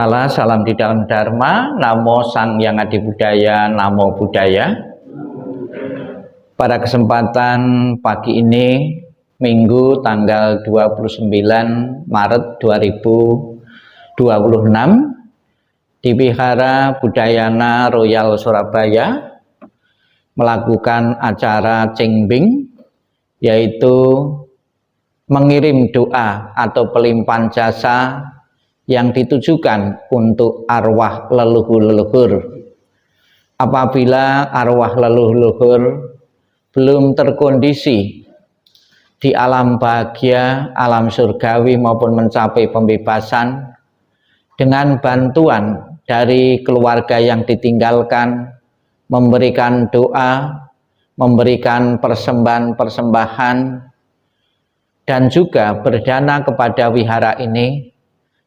Salam di dalam Dharma, Namo Sang Yang Adi Budaya, Namo Buddhaya. Pada kesempatan pagi ini, Minggu tanggal 29 Maret 2026, di Wihara Budayana Royal Surabaya melakukan acara Cengbing, yaitu mengirim doa atau pelimpahan jasa yang ditujukan untuk arwah leluhur-leluhur. Apabila arwah leluhur-leluhur belum terkondisi di alam bahagia, alam surgawi maupun mencapai pembebasan, dengan bantuan dari keluarga yang ditinggalkan, memberikan doa, memberikan persembahan-persembahan, dan juga berdana kepada wihara ini,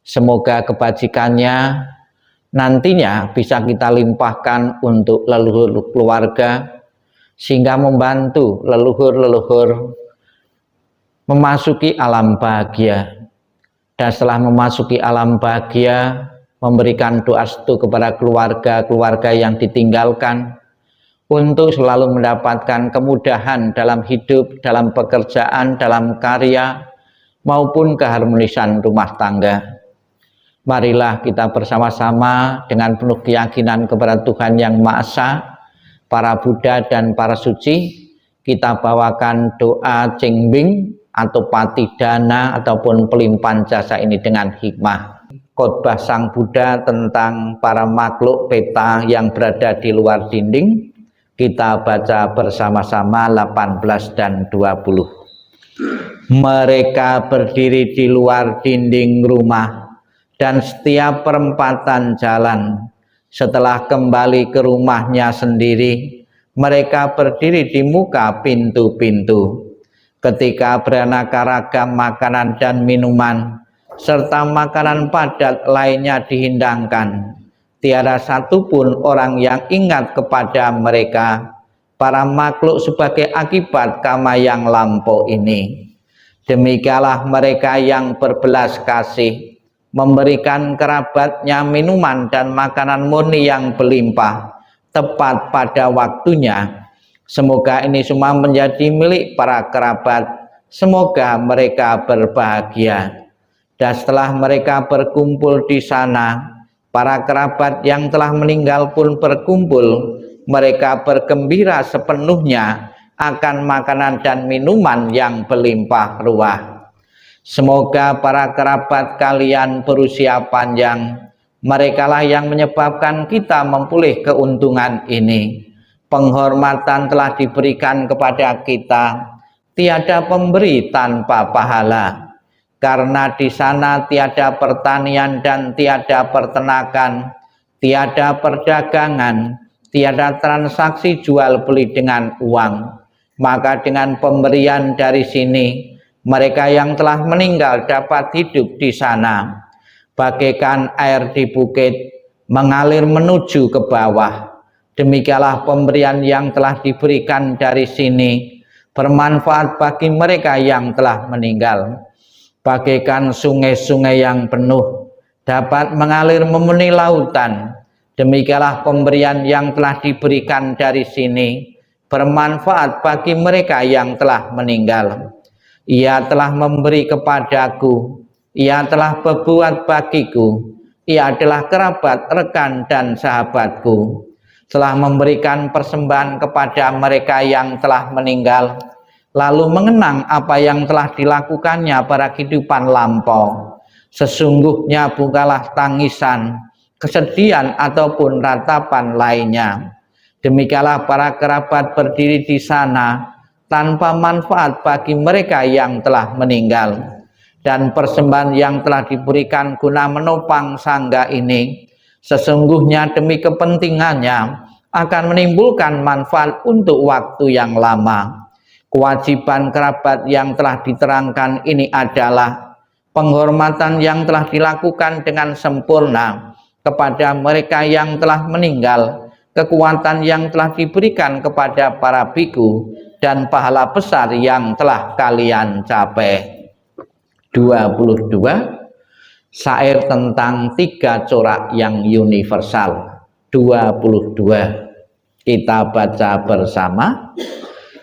semoga kebajikannya nantinya bisa kita limpahkan untuk leluhur keluarga, sehingga membantu leluhur-leluhur memasuki alam bahagia. Dan setelah memasuki alam bahagia, memberikan doa restu kepada keluarga-keluarga yang ditinggalkan untuk selalu mendapatkan kemudahan dalam hidup, dalam pekerjaan, dalam karya, maupun keharmonisan rumah tangga. Marilah kita bersama-sama dengan penuh keyakinan kepada Tuhan Yang Maha Esa, para Buddha dan para suci, kita bawakan doa Cengbing atau patidana ataupun pelimpahan jasa ini dengan hikmah. Khotbah Sang Buddha tentang para makhluk peta yang berada di luar dinding, kita baca bersama-sama 18 dan 20. Mereka berdiri di luar dinding rumah dan setiap perempatan jalan. Setelah kembali ke rumahnya sendiri, mereka berdiri di muka pintu-pintu. Ketika beraneka ragam makanan dan minuman serta makanan padat lainnya dihidangkan, tiada satupun orang yang ingat kepada mereka, para makhluk, sebagai akibat karma yang lampau ini. Demikianlah mereka yang berbelas kasih memberikan kerabatnya minuman dan makanan murni yang berlimpah tepat pada waktunya. Semoga ini semua menjadi milik para kerabat. Semoga mereka berbahagia. Dan setelah mereka berkumpul di sana, para kerabat yang telah meninggal pun berkumpul. Mereka bergembira sepenuhnya akan makanan dan minuman yang berlimpah ruah. Semoga para kerabat kalian berusia panjang. Merekalah yang menyebabkan kita memperoleh keuntungan ini. Penghormatan telah diberikan kepada kita. Tiada pemberi tanpa pahala. Karena di sana tiada pertanian dan tiada peternakan, tiada perdagangan, tiada transaksi jual beli dengan uang. Maka dengan pemberian dari sini, mereka yang telah meninggal dapat hidup di sana. Bagaikan air di bukit mengalir menuju ke bawah. Demikianlah pemberian yang telah diberikan dari sini bermanfaat bagi mereka yang telah meninggal. Bagaikan sungai-sungai yang penuh dapat mengalir memenuhi lautan. Demikianlah pemberian yang telah diberikan dari sini bermanfaat bagi mereka yang telah meninggal. Ia telah memberi kepadaku, ia telah berbuat bagiku, ia adalah kerabat, rekan, dan sahabatku. Telah memberikan persembahan kepada mereka yang telah meninggal, lalu mengenang apa yang telah dilakukannya pada kehidupan lampau. Sesungguhnya bukanlah tangisan, kesedihan, ataupun ratapan lainnya. Demikianlah para kerabat berdiri di sana tanpa manfaat bagi mereka yang telah meninggal. Dan persembahan yang telah diberikan guna menopang sangga ini, sesungguhnya demi kepentingannya akan menimbulkan manfaat untuk waktu yang lama. Kewajiban kerabat yang telah diterangkan ini adalah penghormatan yang telah dilakukan dengan sempurna kepada mereka yang telah meninggal, kekuatan yang telah diberikan kepada para biku, dan pahala besar yang telah kalian capai. 22. Syair tentang 3 corak yang universal 22. Kita baca bersama.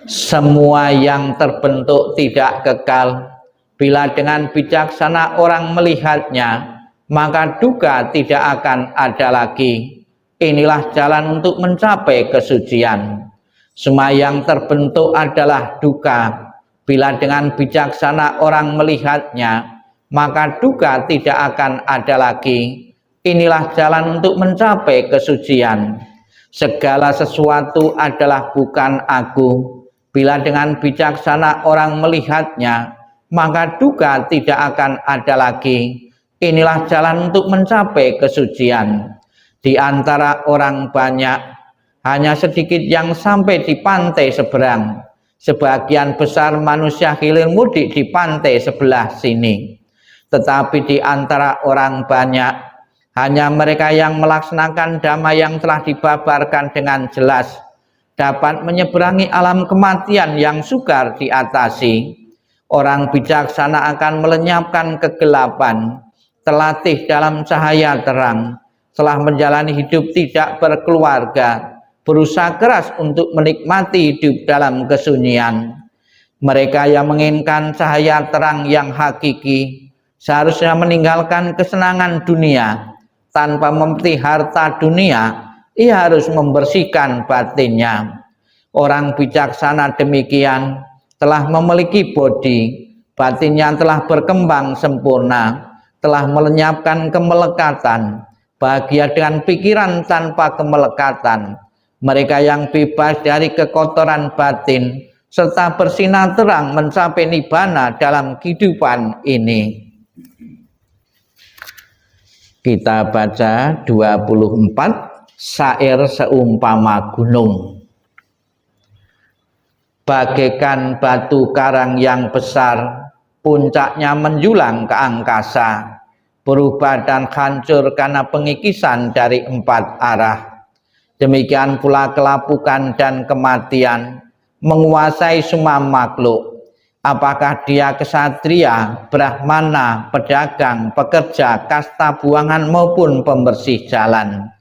Semua yang terbentuk tidak kekal. Bila dengan bijaksana orang melihatnya, maka duka tidak akan ada lagi. Inilah jalan untuk mencapai kesucian. Semua yang terbentuk adalah duka. Bila dengan bijaksana orang melihatnya, maka duka tidak akan ada lagi. Inilah jalan untuk mencapai kesucian. Segala sesuatu adalah bukan aku. Bila dengan bijaksana orang melihatnya, maka duka tidak akan ada lagi. Inilah jalan untuk mencapai kesucian. Di antara orang banyak, hanya sedikit yang sampai di pantai seberang. Sebagian besar manusia hilir mudik di pantai sebelah sini. Tetapi di antara orang banyak, hanya mereka yang melaksanakan dhamma yang telah dibabarkan dengan jelas dapat menyeberangi alam kematian yang sukar diatasi. Orang bijaksana akan melenyapkan kegelapan, terlatih dalam cahaya terang, telah menjalani hidup tidak berkeluarga, berusaha keras untuk menikmati hidup dalam kesunyian. Mereka yang menginginkan cahaya terang yang hakiki seharusnya meninggalkan kesenangan dunia. Tanpa memetik harta dunia, ia harus membersihkan batinnya. Orang bijaksana demikian telah memiliki bodi, batinnya telah berkembang sempurna, telah melenyapkan kemelekatan, bahagia dengan pikiran tanpa kemelekatan. Mereka yang bebas dari kekotoran batin serta bersinar terang mencapai nibbana dalam kehidupan ini. Kita baca 24. Syair seumpama gunung. Bagaikan batu karang yang besar, puncaknya menjulang ke angkasa, berubah dan hancur karena pengikisan dari 4 arah. Demikian pula kelapukan dan kematian menguasai semua makhluk. Apakah dia kesatria, brahmana, pedagang, pekerja, kasta buangan maupun pembersih jalan,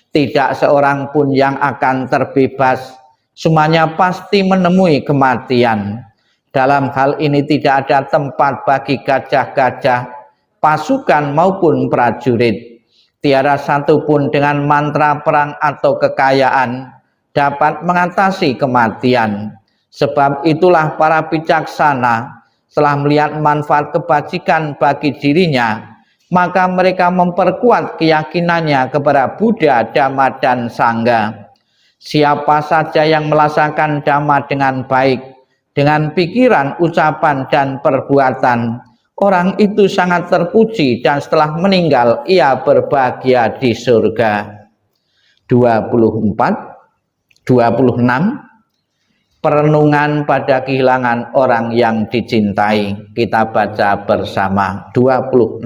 tidak seorang pun yang akan terbebas. Semuanya pasti menemui kematian. Dalam hal ini tidak ada tempat bagi gajah-gajah, pasukan maupun prajurit. Tiada satu pun dengan mantra perang atau kekayaan dapat mengatasi kematian. Sebab itulah para bijaksana setelah melihat manfaat kebajikan bagi dirinya, maka mereka memperkuat keyakinannya kepada Buddha, Dhamma, dan Sangha. Siapa saja yang melaksanakan Dhamma dengan baik, dengan pikiran, ucapan, dan perbuatan, orang itu sangat terpuji dan setelah meninggal ia berbahagia di surga. 26. Perenungan pada kehilangan orang yang dicintai. Kita baca bersama. 26.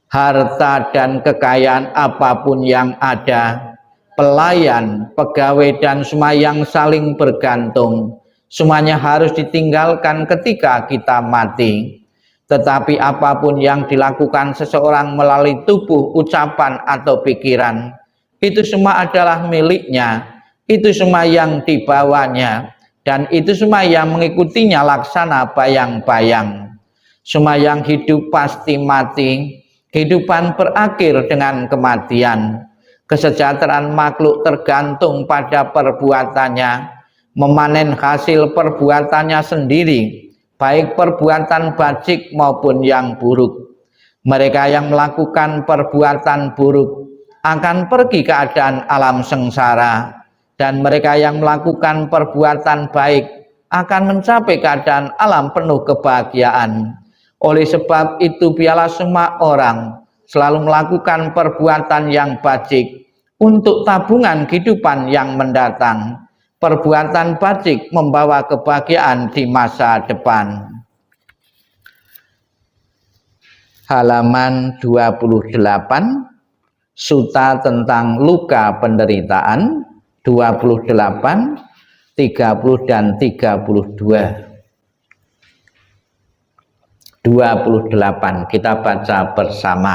Harta dan kekayaan apapun yang ada, pelayan, pegawai, dan semua yang saling bergantung, semuanya harus ditinggalkan ketika kita mati. Tetapi apapun yang dilakukan seseorang melalui tubuh, ucapan, atau pikiran, itu semua adalah miliknya. Itu semua yang dibawanya, dan itu semua yang mengikutinya laksana bayang-bayang. Semua yang hidup pasti mati. Kehidupan berakhir dengan kematian. Kesejahteraan makhluk tergantung pada perbuatannya, memanen hasil perbuatannya sendiri, baik perbuatan bajik maupun yang buruk. Mereka yang melakukan perbuatan buruk akan pergi ke keadaan alam sengsara, dan mereka yang melakukan perbuatan baik akan mencapai keadaan alam penuh kebahagiaan. Oleh sebab itu, biarlah semua orang selalu melakukan perbuatan yang bajik untuk tabungan kehidupan yang mendatang. Perbuatan bajik membawa kebahagiaan di masa depan. Halaman 28, Sutta tentang luka penderitaan. 28, 30 dan 32. 28. Kita baca bersama.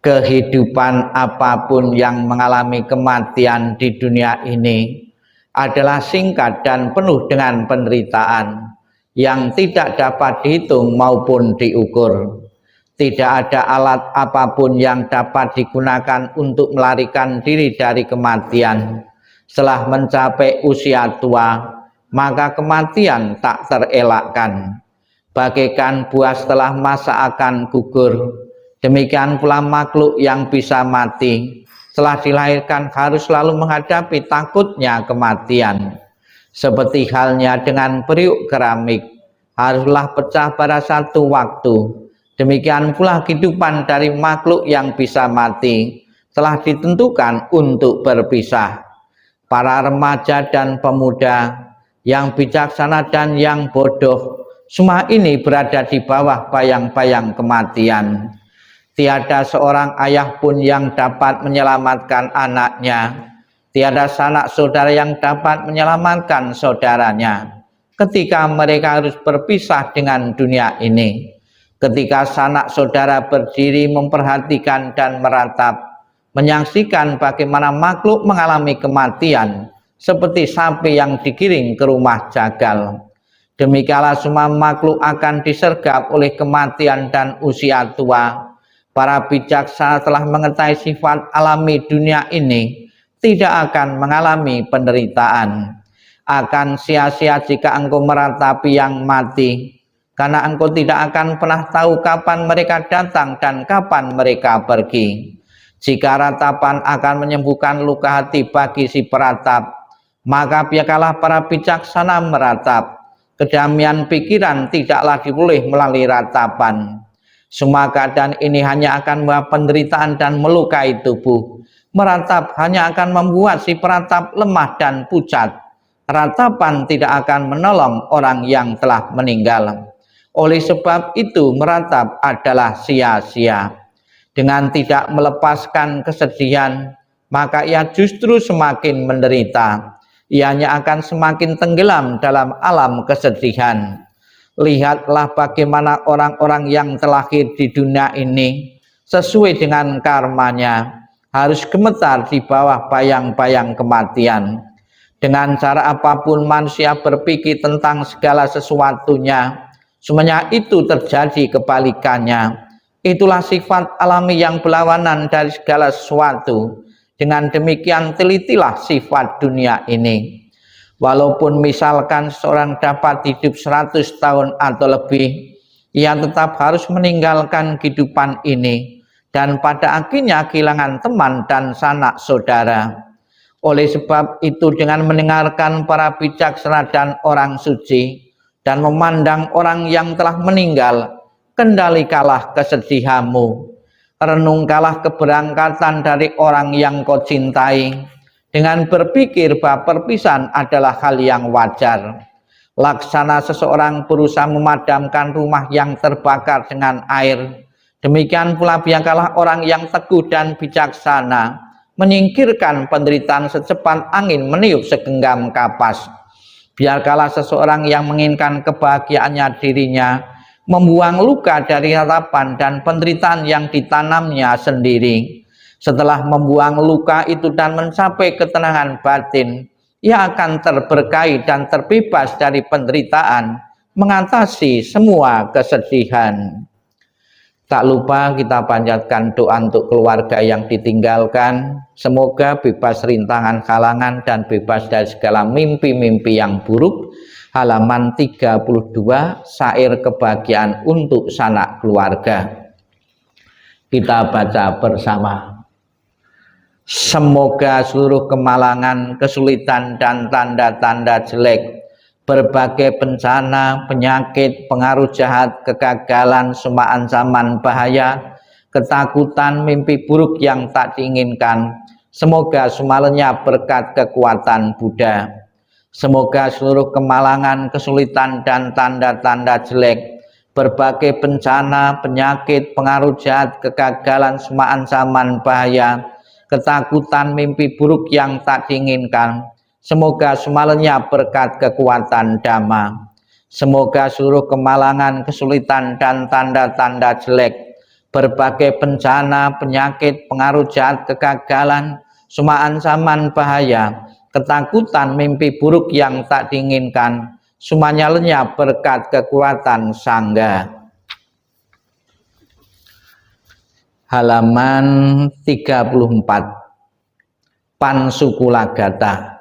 Kehidupan apapun yang mengalami kematian di dunia ini adalah singkat dan penuh dengan penderitaan yang tidak dapat dihitung maupun diukur. Tidak ada alat apapun yang dapat digunakan untuk melarikan diri dari kematian. Setelah mencapai usia tua, maka kematian tak terelakkan. Bagaikan buah setelah masa akan gugur, demikian pula makhluk yang bisa mati setelah dilahirkan harus selalu menghadapi takutnya kematian. Seperti halnya dengan periuk keramik, haruslah pecah pada satu waktu. Demikian pula kehidupan dari makhluk yang bisa mati telah ditentukan untuk berpisah. Para remaja dan pemuda, yang bijaksana dan yang bodoh, semua ini berada di bawah bayang-bayang kematian. Tiada seorang ayah pun yang dapat menyelamatkan anaknya. Tiada sanak saudara yang dapat menyelamatkan saudaranya ketika mereka harus berpisah dengan dunia ini. Ketika sanak saudara berdiri memperhatikan dan meratap, menyaksikan bagaimana makhluk mengalami kematian seperti sapi yang digiring ke rumah jagal. Demikianlah semua makhluk akan disergap oleh kematian dan usia tua. Para bijaksana telah mengetahui sifat alami dunia ini tidak akan mengalami penderitaan. Akan sia-sia jika engkau meratapi yang mati, karena engkau tidak akan pernah tahu kapan mereka datang dan kapan mereka pergi. Jika ratapan akan menyembuhkan luka hati bagi si peratap, maka biarkanlah para bijaksana meratap. Kedamaian pikiran tidaklah diperoleh melalui ratapan. Semua keadaan ini hanya akan membawa penderitaan dan melukai tubuh. Meratap hanya akan membuat si peratap lemah dan pucat. Ratapan tidak akan menolong orang yang telah meninggal. Oleh sebab itu meratap adalah sia-sia. Dengan tidak melepaskan kesedihan, maka ia justru semakin menderita. Ianya akan semakin tenggelam dalam alam kesedihan. Lihatlah bagaimana orang-orang yang terlahir di dunia ini sesuai dengan karmanya harus gemetar di bawah bayang-bayang kematian. Dengan cara apapun manusia berpikir tentang segala sesuatunya, semuanya itu terjadi kebalikannya. Itulah sifat alami yang berlawanan dari segala sesuatu. Dengan demikian telitilah sifat dunia ini. Walaupun misalkan seorang dapat hidup 100 tahun atau lebih, ia tetap harus meninggalkan kehidupan ini dan pada akhirnya kehilangan teman dan sanak saudara. Oleh sebab itu dengan mendengarkan para bijaksana dan orang suci dan memandang orang yang telah meninggal, kendalikanlah kesedihanmu. Renungkanlah keberangkatan dari orang yang kau cintai dengan berpikir bahwa perpisahan adalah hal yang wajar. Laksana seseorang berusaha memadamkan rumah yang terbakar dengan air, demikian pula biarkanlah orang yang teguh dan bijaksana menyingkirkan penderitaan secepat angin meniup segenggam kapas. Biarkanlah seseorang yang menginginkan kebahagiaannya dirinya membuang luka dari harapan dan penderitaan yang ditanamnya sendiri. Setelah membuang luka itu dan mencapai ketenangan batin, ia akan terberkahi dan terbebas dari penderitaan, mengatasi semua kesedihan. Tak lupa kita panjatkan doa untuk keluarga yang ditinggalkan. Semoga bebas rintangan halangan dan bebas dari segala mimpi-mimpi yang buruk. Halaman 32, syair kebahagiaan untuk sanak keluarga. Kita baca bersama. Semoga seluruh kemalangan, kesulitan dan tanda-tanda jelek, berbagai bencana, penyakit, pengaruh jahat, kegagalan, semua ancaman bahaya, ketakutan, mimpi buruk yang tak diinginkan, semoga semuanya berkat kekuatan Buddha. Semoga seluruh kemalangan, kesulitan dan tanda-tanda jelek, berbagai bencana, penyakit, pengaruh jahat, kegagalan, semua ancaman bahaya, ketakutan, mimpi buruk yang tak diinginkan, semoga semuanya berkat kekuatan Dhamma. Semoga seluruh kemalangan, kesulitan, dan tanda-tanda jelek, berbagai bencana, penyakit, pengaruh jahat, kegagalan, semua ancaman bahaya, ketakutan, mimpi buruk yang tak diinginkan, semuanya lenyap berkat kekuatan Sangga. Halaman 34. Pansukulagata.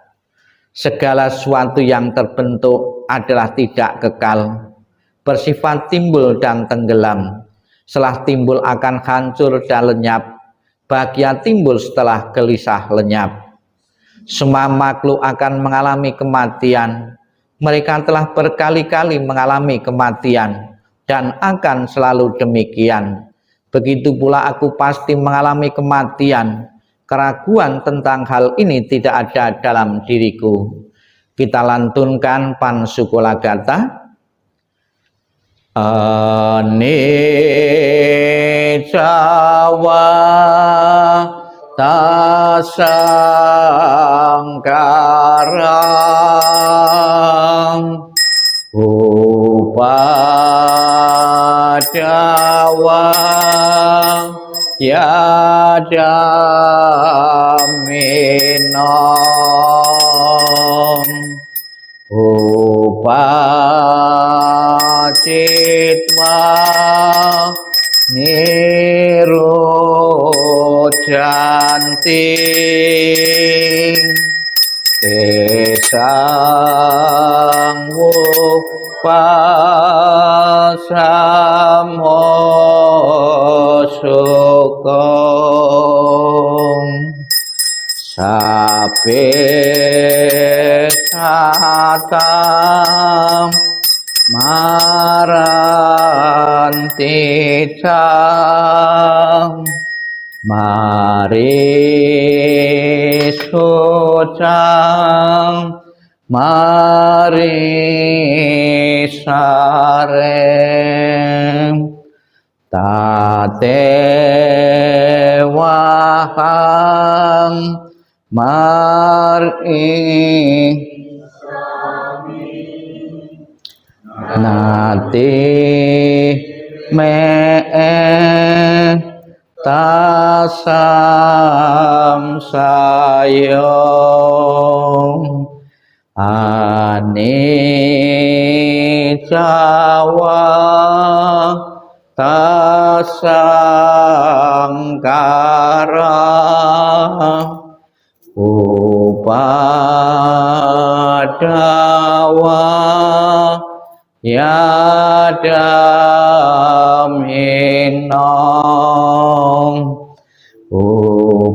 Segala sesuatu yang terbentuk adalah tidak kekal, bersifat timbul dan tenggelam. Setelah timbul akan hancur dan lenyap, bahagia timbul setelah gelisah lenyap. Semua makhluk akan mengalami kematian. Mereka telah berkali-kali mengalami kematian dan akan selalu demikian. Begitu pula aku pasti mengalami kematian. Keraguan tentang hal ini tidak ada dalam diriku. Kita lantunkan Pansukulagata. Anicca wa tasangkarang upadawa yadaminom upacitwa nirojanti tesang pasamosukong sabe satam marantitang marisocang marisarem tatewahang mari nati me tasam sayong anicca wa tasangkara upadawa yadaminom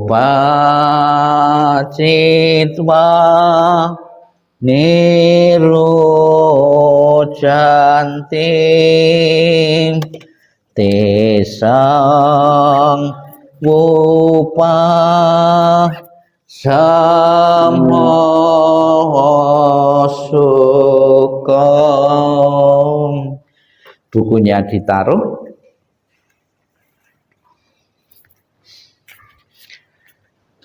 upacitwa nirojanti tesang upah samosukong. Bukunya ditaruh.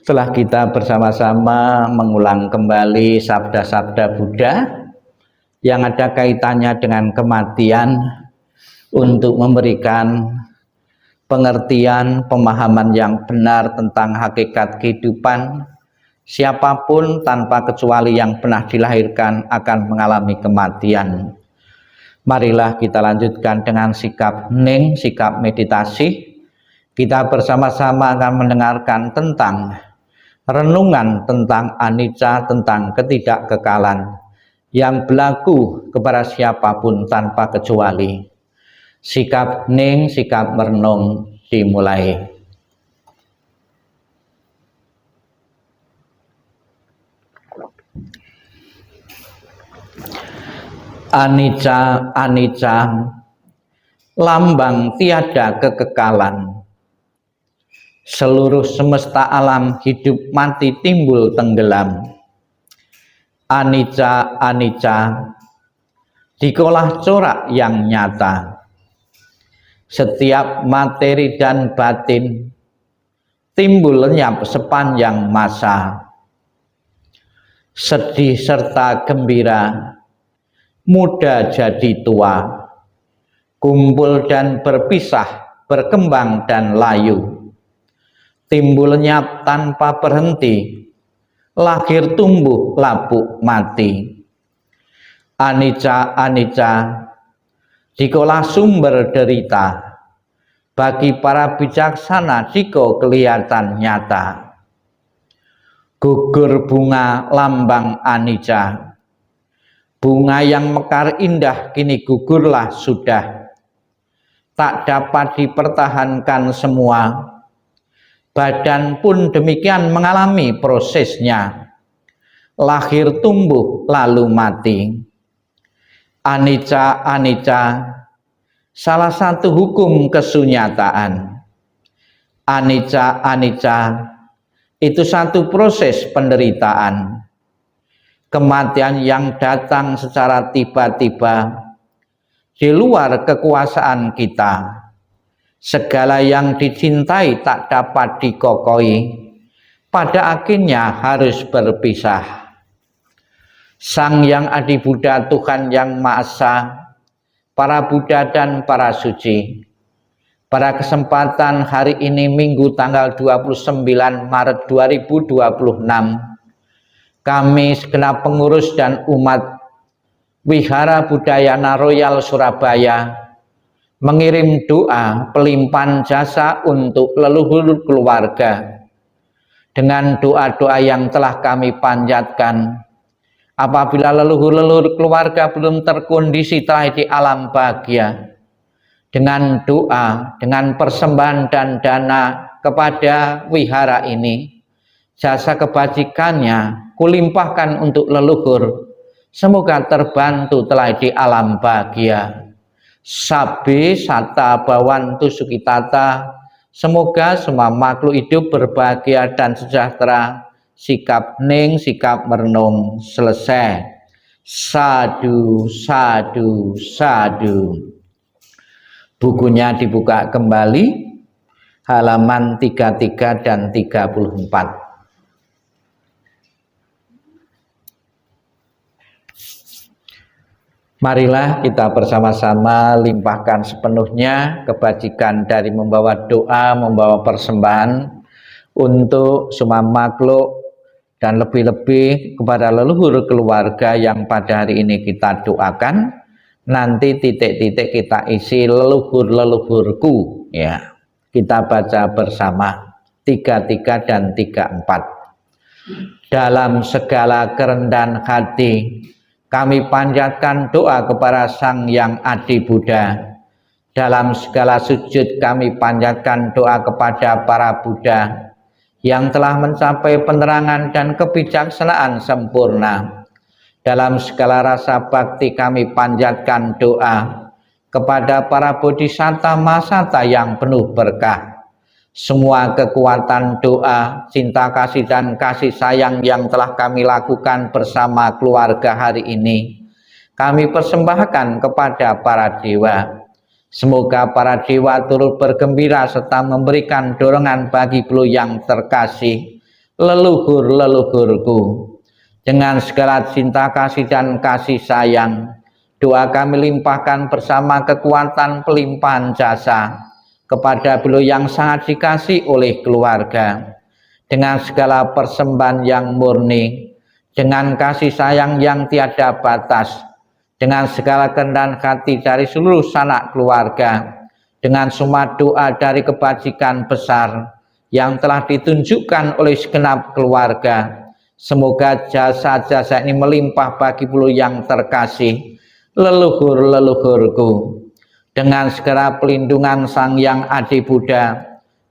Setelah kita bersama-sama mengulang kembali sabda-sabda Buddha yang ada kaitannya dengan kematian untuk memberikan pengertian, pemahaman yang benar tentang hakikat kehidupan, siapapun tanpa kecuali yang pernah dilahirkan akan mengalami kematian. Marilah kita lanjutkan dengan sikap hening, sikap meditasi. Kita bersama-sama akan mendengarkan tentang renungan tentang anicca, tentang ketidakkekalan yang berlaku kepada siapapun tanpa kecuali. Sikap hening, sikap merenung dimulai. Anicca, anicca, lambang tiada kekekalan. Seluruh semesta alam hidup mati timbul tenggelam. Anicca, anicca, dikolah corak yang nyata. Setiap materi dan batin timbul lenyap sepanjang masa. Sedih serta gembira muda jadi tua, kumpul dan berpisah, berkembang dan layu, timbulnya tanpa berhenti, lahir tumbuh lapuk mati. Anicca, anicca, dikolah sumber derita, bagi para bijaksana jika kelihatan nyata. Gugur bunga lambang anicca, bunga yang mekar indah kini gugurlah sudah, tak dapat dipertahankan semua, badan pun demikian mengalami prosesnya, lahir tumbuh lalu mati. Anicca, anicca, salah satu hukum kesunyataan. Anicca, anicca, itu satu proses penderitaan. Kematian yang datang secara tiba-tiba, di luar kekuasaan kita. Segala yang dicintai tak dapat dikokohi, pada akhirnya harus berpisah. Sang Yang Adi Buddha, Tuhan Yang Maha Esa, para Buddha dan para suci, pada kesempatan hari ini Minggu tanggal 29 Maret 2026, kami segenap pengurus dan umat Wihara Budayana Royal Surabaya mengirim doa pelimpahan jasa untuk leluhur keluarga. Dengan doa-doa yang telah kami panjatkan, apabila leluhur-leluhur keluarga belum terkondisi telah di alam bahagia, dengan doa, dengan persembahan dan dana kepada wihara ini, jasa kebajikannya kulimpahkan untuk leluhur, semoga terbantu telah di alam bahagia. Sabbe sata bawantu sukitata, semoga semua makhluk hidup berbahagia dan sejahtera. Sikap ning, sikap merenung, selesai. Sadu, sadu, sadu. Bukunya dibuka kembali, halaman 33 dan 34. Marilah kita bersama-sama limpahkan sepenuhnya kebajikan dari membawa doa, membawa persembahan untuk semua makhluk, dan lebih-lebih kepada leluhur keluarga yang pada hari ini kita doakan. Nanti titik-titik kita isi leluhur-leluhurku, ya. Kita baca bersama 33 dan 34. Dalam segala kerendahan hati kami panjatkan doa kepada Sang Yang Adi Buddha. Dalam segala sujud kami panjatkan doa kepada para Buddha yang telah mencapai penerangan dan kebijaksanaan sempurna. Dalam segala rasa bakti kami panjatkan doa kepada para bodhisatta mahasata yang penuh berkah. Semua kekuatan doa, cinta kasih dan kasih sayang yang telah kami lakukan bersama keluarga hari ini, kami persembahkan kepada para dewa. Semoga para dewa turut bergembira serta memberikan dorongan bagi beliau yang terkasih, leluhur-leluhurku. Dengan segala cinta kasih dan kasih sayang, doa kami limpahkan bersama kekuatan pelimpahan jasa kepada beliau yang sangat dikasih oleh keluarga. Dengan segala persembahan yang murni, dengan kasih sayang yang tiada batas, dengan segala kerendahan hati dari seluruh sanak keluarga, dengan semua doa dari kebajikan besar yang telah ditunjukkan oleh segenap keluarga, semoga jasa-jasa ini melimpah bagi beliau yang terkasih, leluhur-leluhurku. Dengan segala pelindungan Sang Yang Adi Buddha,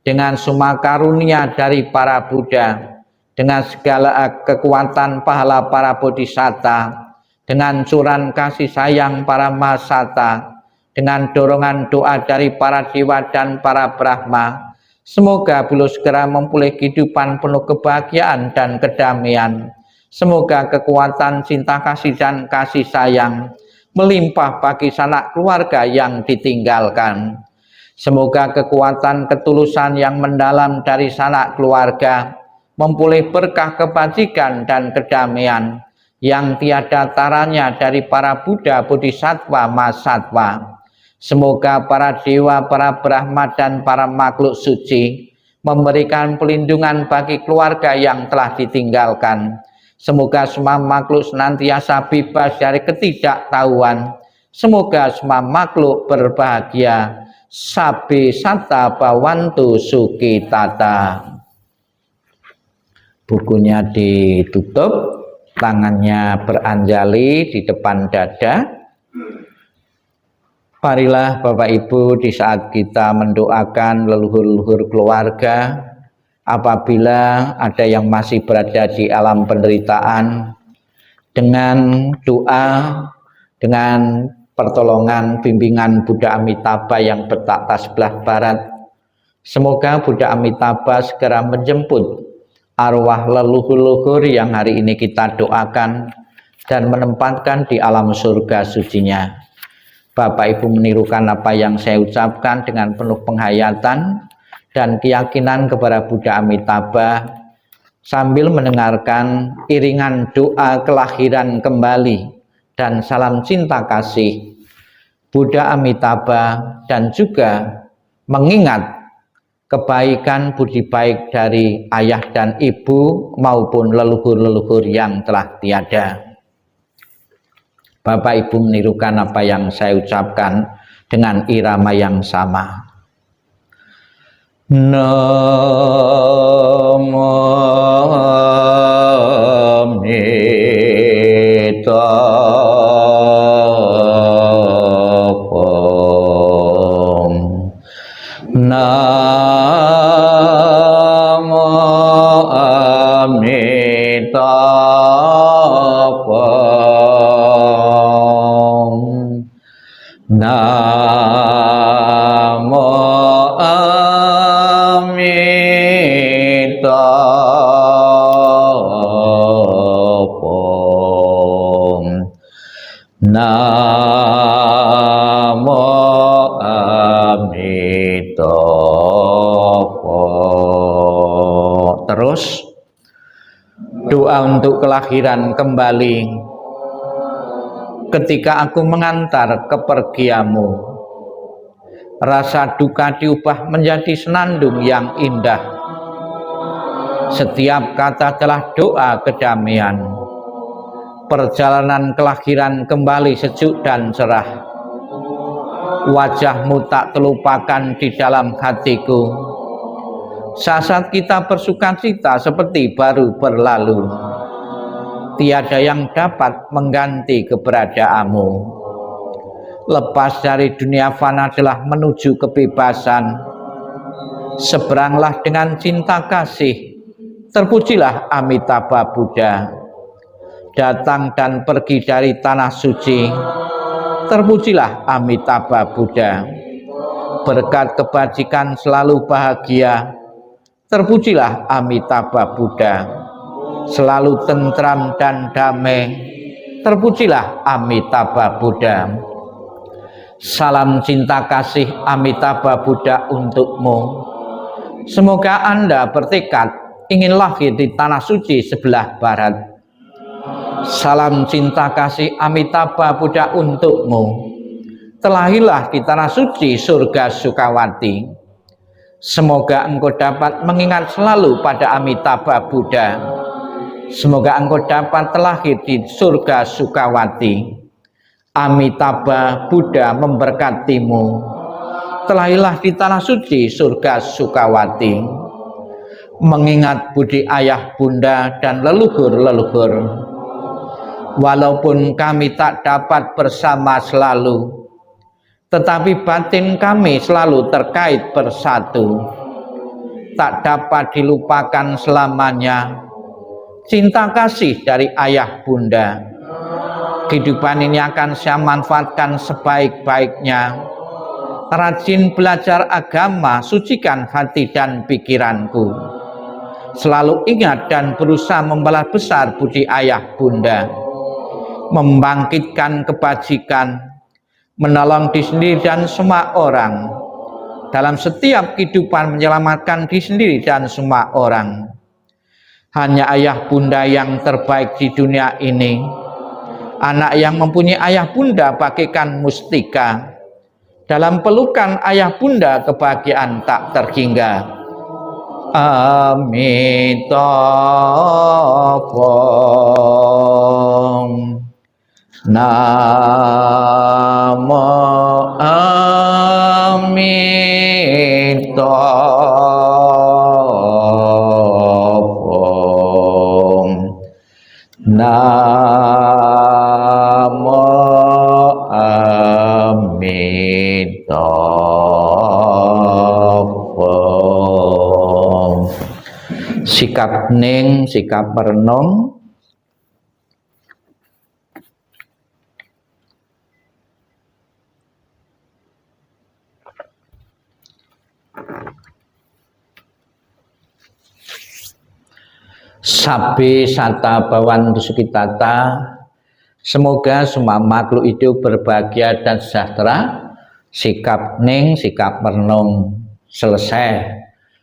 dengan semua karunia dari para Buddha, dengan segala kekuatan pahala para bodhisatta, dengan curahan kasih sayang para mahasata, dengan dorongan doa dari para dewa dan para Brahma, semoga beliau segera memulai kehidupan penuh kebahagiaan dan kedamaian. Semoga kekuatan cinta kasih dan kasih sayang melimpah bagi sanak keluarga yang ditinggalkan. Semoga kekuatan ketulusan yang mendalam dari sanak keluarga memulai berkah kebajikan dan kedamaian yang tiada taranya dari para Buddha, Bodhisattva, Mahasatwa. Semoga para dewa, para Brahma, dan para makhluk suci memberikan pelindungan bagi keluarga yang telah ditinggalkan. Semoga semua makhluk senantiasa bebas dari ketidaktahuan. Semoga semua makhluk berbahagia. Sabe satta bawantu sukitata. Bukunya ditutup, tangannya beranjali di depan dada. Marilah Bapak Ibu, di saat kita mendoakan leluhur-leluhur keluarga, apabila ada yang masih berada di alam penderitaan, dengan doa, dengan pertolongan bimbingan Buddha Amitabha yang bertakhta sebelah barat, semoga Buddha Amitabha segera menjemput arwah leluhur-leluhur yang hari ini kita doakan dan menempatkan di alam surga sucinya. Bapak Ibu menirukan apa yang saya ucapkan dengan penuh penghayatan dan keyakinan kepada Buddha Amitabha sambil mendengarkan iringan doa kelahiran kembali dan salam cinta kasih Buddha Amitabha, dan juga mengingat kebaikan budi baik dari ayah dan ibu maupun leluhur-leluhur yang telah tiada. Bapak Ibu menirukan apa yang saya ucapkan dengan irama yang sama. Namo Amitabha. Namo Amitabha. Namo Amitabha. Namo Amitabha. Terus doa untuk kelahiran kembali. Ketika aku mengantar kepergianmu, rasa duka diubah menjadi senandung yang indah. Setiap kata telah doa kedamaian. Perjalanan kelahiran kembali sejuk dan cerah. Wajahmu tak terlupakan di dalam hatiku. Saat kita bersukacita seperti baru berlalu. Tiada yang dapat mengganti keberadaanmu. Lepas dari dunia fana adalah menuju kebebasan. Seberanglah dengan cinta kasih. Terpujilah Amitabha Buddha. Datang dan pergi dari tanah suci. Terpujilah Amitabha Buddha. Berkat kebajikan selalu bahagia. Terpujilah Amitabha Buddha. Selalu tentram dan damai. Terpujilah Amitabha Buddha. Salam cinta kasih Amitabha Buddha untukmu. Semoga Anda bertekad ingin lahir di tanah suci sebelah barat. Salam cinta kasih Amitabha Buddha untukmu. Terlahirlah di tanah suci surga Sukawati. Semoga engkau dapat mengingat selalu pada Amitabha Buddha. Semoga engkau dapat terlahir di surga Sukawati. Amitabha Buddha memberkatimu. Terlahirlah di tanah suci surga Sukawati. Mengingat budi ayah bunda dan leluhur-leluhur. Walaupun kami tak dapat bersama selalu, tetapi batin kami selalu terkait bersatu. Tak dapat dilupakan selamanya cinta kasih dari ayah bunda. Kehidupan ini akan saya manfaatkan sebaik-baiknya. Rajin belajar agama, sucikan hati dan pikiranku. Selalu ingat dan berusaha membalas besar budi ayah bunda. Membangkitkan kebajikan, menolong diri sendiri dan semua orang. Dalam setiap kehidupan menyelamatkan diri sendiri dan semua orang. Hanya ayah bunda yang terbaik di dunia ini. Anak yang mempunyai ayah bunda bagaikan mustika. Dalam pelukan ayah bunda kebahagiaan tak terhingga. Amitabha. Namo Amitabha. Namo Amitabha. Sikap ning, sikap merenung. Sabe sata bawan sukitata. Semoga semua makhluk hidup berbahagia dan sejahtera. Sikap ning, sikap merenung selesai.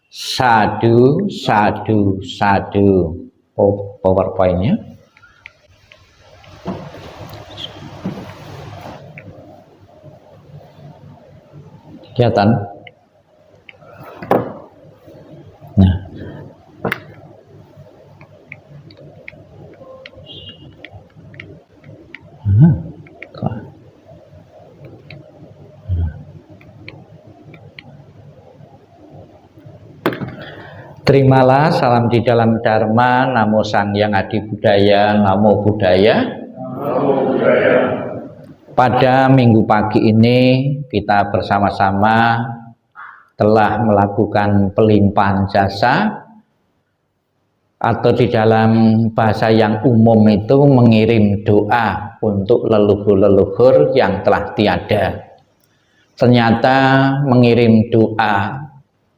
Sadu, sadu, sadu. Oh, PowerPoint-nya. Kelihatan? Nah. Terimalah salam di dalam Dharma, Namo Sang Hyang Adi Budaya, Namo Buddhaya. Namo Buddhaya. Pada minggu pagi ini kita bersama-sama telah melakukan pelimpahan jasa, atau di dalam bahasa yang umum itu mengirim doa untuk leluhur-leluhur yang telah tiada. Ternyata mengirim doa,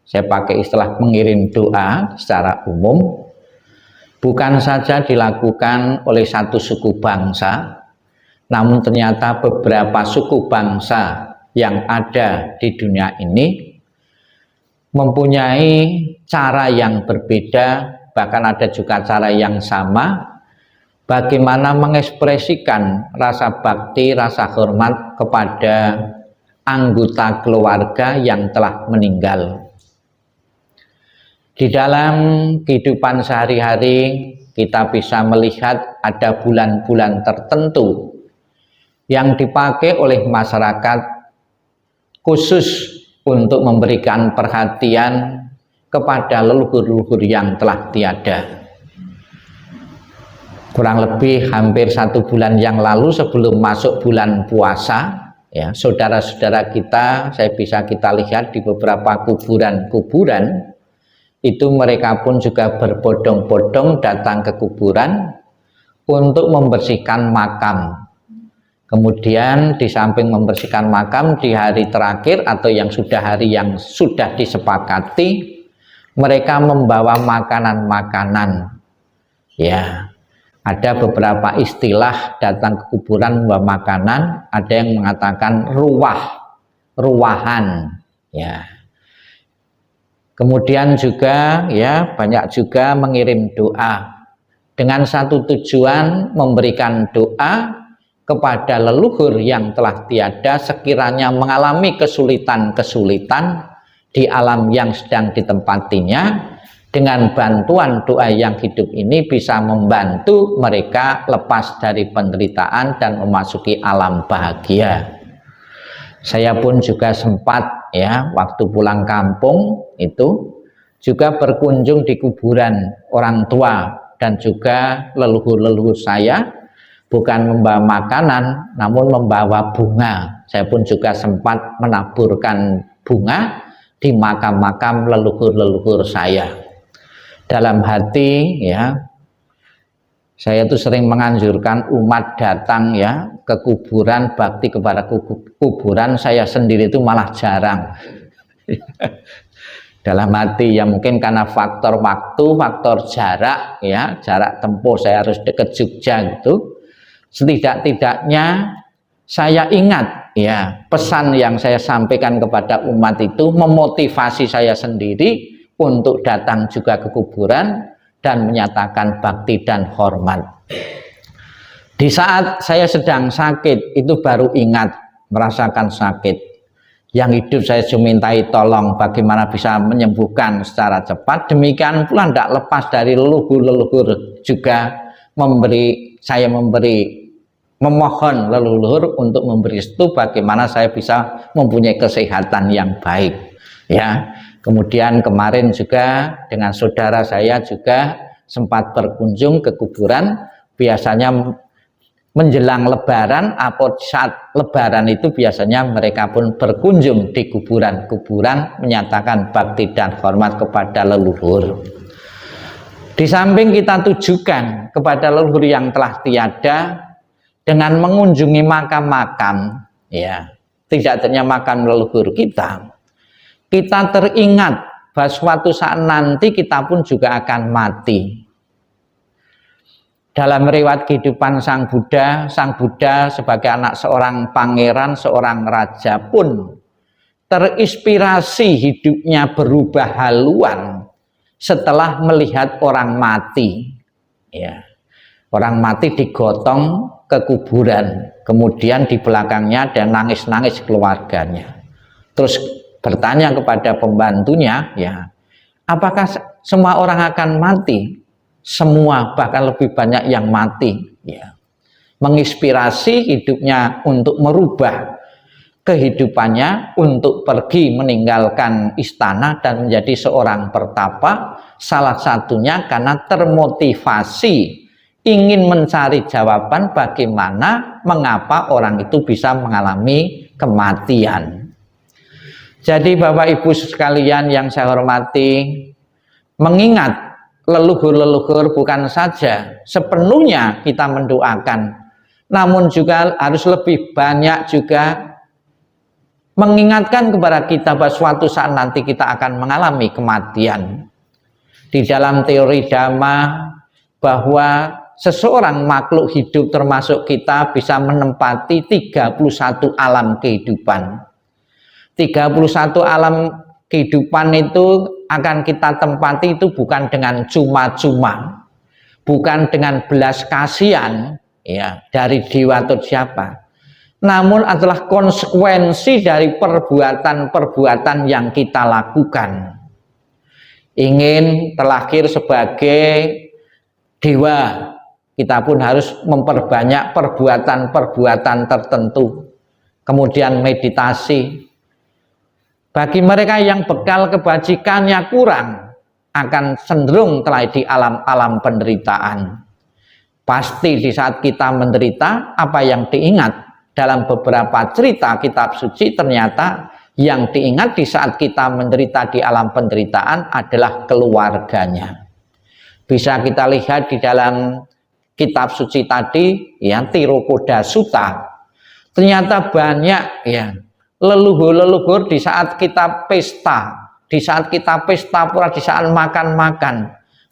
saya pakai istilah mengirim doa secara umum, bukan saja dilakukan oleh satu suku bangsa, namun ternyata beberapa suku bangsa yang ada di dunia ini mempunyai cara yang berbeda, bahkan ada juga cara yang sama, bagaimana mengekspresikan rasa bakti, rasa hormat kepada anggota keluarga yang telah meninggal. Di dalam kehidupan sehari-hari kita bisa melihat ada bulan-bulan tertentu yang dipakai oleh masyarakat khusus untuk memberikan perhatian kepada leluhur-leluhur yang telah tiada. Kurang lebih hampir 1 bulan yang lalu sebelum masuk bulan puasa, ya, saudara-saudara kita, kita lihat di beberapa kuburan-kuburan, itu mereka pun juga berbondong-bondong datang ke kuburan untuk membersihkan makam. Kemudian di samping membersihkan makam di hari terakhir atau yang sudah disepakati, mereka membawa makanan-makanan. Ya, ada beberapa istilah datang ke kuburan membawa makanan, ada yang mengatakan ruwahan, ya. Kemudian juga ya banyak juga mengirim doa dengan satu tujuan, memberikan doa kepada leluhur yang telah tiada sekiranya mengalami kesulitan-kesulitan di alam yang sedang ditempatinya. Dengan bantuan doa yang hidup ini bisa membantu mereka lepas dari penderitaan dan memasuki alam bahagia. Saya pun juga sempat ya waktu pulang kampung itu juga berkunjung di kuburan orang tua dan juga leluhur-leluhur saya, bukan membawa makanan namun membawa bunga. Saya pun juga sempat menaburkan bunga di makam-makam leluhur-leluhur saya. Dalam hati ya, saya tuh sering menganjurkan umat datang ya ke kuburan, bakti kepada kuburan. Saya sendiri itu malah jarang. Dalam hati ya, mungkin karena faktor waktu, faktor jarak ya, jarak tempuh, saya harus dekat Jogja gitu. Setidak-tidaknya saya ingat ya, pesan yang saya sampaikan kepada umat itu memotivasi saya sendiri untuk datang juga ke kuburan dan menyatakan bakti dan hormat. Di saat saya sedang sakit itu baru ingat merasakan sakit. Yang hidup saya dimintai tolong bagaimana bisa menyembuhkan secara cepat. Demikian pula tidak lepas dari leluhur-leluhur juga memohon leluhur untuk memberi restu bagaimana saya bisa mempunyai kesehatan yang baik. Ya, kemudian kemarin juga dengan saudara saya juga sempat berkunjung ke kuburan. Biasanya menjelang lebaran atau saat lebaran itu biasanya mereka pun berkunjung di kuburan-kuburan menyatakan bakti dan hormat kepada leluhur. Di samping kita tujukan kepada leluhur yang telah tiada dengan mengunjungi makam-makam, ya, tidak hanya makam leluhur kita teringat bahwa suatu saat nanti kita pun juga akan mati. Dalam riwayat kehidupan Sang Buddha sebagai anak seorang pangeran, seorang raja pun terinspirasi hidupnya berubah haluan setelah melihat orang mati. Ya. Orang mati digotong ke kuburan, kemudian di belakangnya ada nangis-nangis keluarganya. Terus bertanya kepada pembantunya, ya, apakah semua orang akan mati? Semua, bahkan lebih banyak yang mati, ya. Menginspirasi hidupnya untuk merubah kehidupannya, untuk pergi meninggalkan istana dan menjadi seorang pertapa, salah satunya karena termotivasi ingin mencari jawaban bagaimana mengapa orang itu bisa mengalami kematian. Jadi Bapak Ibu sekalian yang saya hormati, mengingat leluhur-leluhur bukan saja sepenuhnya kita mendoakan, namun juga harus lebih banyak juga mengingatkan kepada kita bahwa suatu saat nanti kita akan mengalami kematian. Di dalam teori Dhamma bahwa seseorang makhluk hidup termasuk kita bisa menempati 31 alam kehidupan. 31 alam kehidupan itu akan kita tempati itu bukan dengan cuma-cuma, bukan dengan belas kasihan, ya, dari dewa atau siapa, namun adalah konsekuensi dari perbuatan-perbuatan yang kita lakukan. Ingin terlahir sebagai dewa, kita pun harus memperbanyak perbuatan-perbuatan tertentu. Kemudian meditasi. Bagi mereka yang bekal kebajikannya kurang, akan cenderung telah di alam-alam penderitaan. Pasti di saat kita menderita, apa yang diingat dalam beberapa cerita kitab suci, ternyata yang diingat di saat kita menderita di alam penderitaan adalah keluarganya. Bisa kita lihat di dalam kitab suci tadi, ya, Tirokoda Sutta. Ternyata banyak, ya, leluhur-leluhur di saat kita pesta, pura, di saat makan-makan,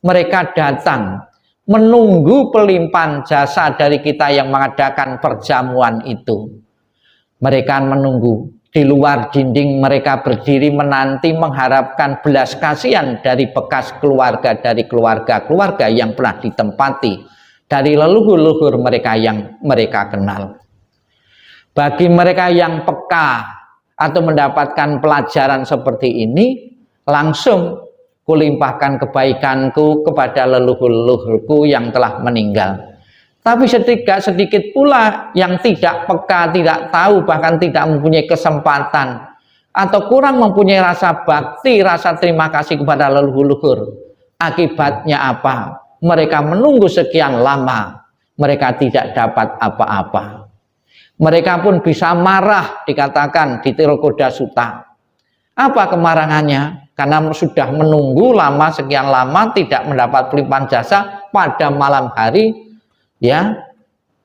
mereka datang menunggu pelimpahan jasa dari kita yang mengadakan perjamuan itu. Mereka menunggu di luar dinding, mereka berdiri menanti mengharapkan belas kasihan dari bekas keluarga, dari keluarga-keluarga yang pernah ditempati, dari leluhur-leluhur mereka yang mereka kenal. Bagi mereka yang peka atau mendapatkan pelajaran seperti ini, langsung kulimpahkan kebaikanku kepada leluhur-leluhurku yang telah meninggal. Tapi sedikit pula yang tidak peka, tidak tahu, bahkan tidak mempunyai kesempatan atau kurang mempunyai rasa bakti, rasa terima kasih kepada leluhur-leluhur. Akibatnya apa? Mereka menunggu sekian lama, mereka tidak dapat apa-apa. Mereka pun bisa marah, dikatakan di Tirokoda Sutta. Apa kemarahannya? Karena sudah menunggu lama, sekian lama tidak mendapat pelimpahan jasa pada malam hari, ya,